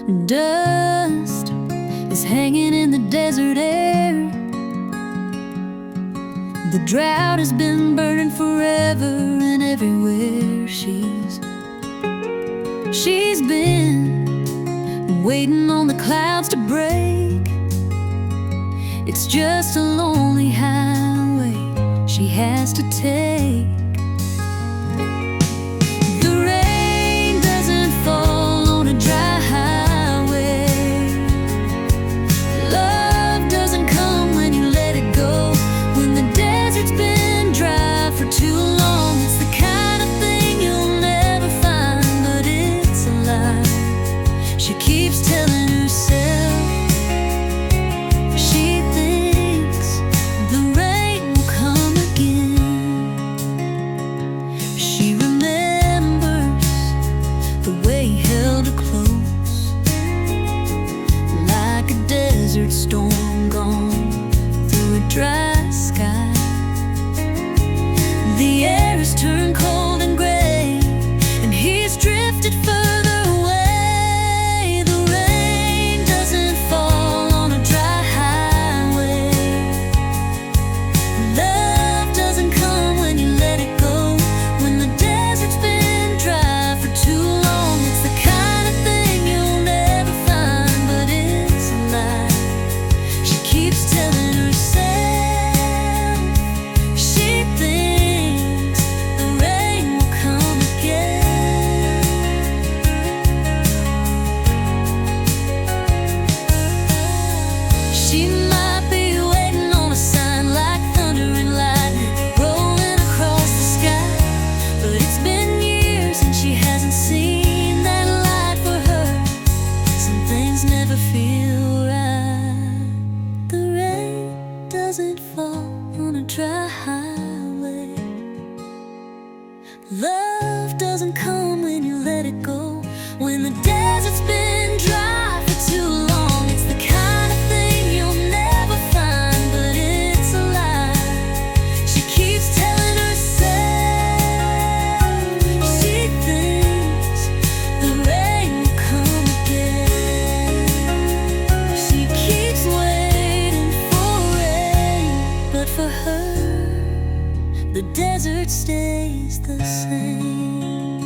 Dust is hanging in the desert air. The drought has been burning forever, and everywhere she's been waiting on the clouds to break. It's just a lonely highway she has to take. She keeps telling herself she thinks the rain will come again. She remembers the way he held her close, like a desert storm gone through a dry sky. The air has turned cold and gray, and he's drifted further. She might be waiting on a sign like thunder and lightning rolling across the sky, but it's been years and she hasn't seen that light for her. Some things never feel right. The rain doesn't fall on a dry highway. Love doesn't come when you let it go. When the desert's been dry for too long, for her, the desert stays the same.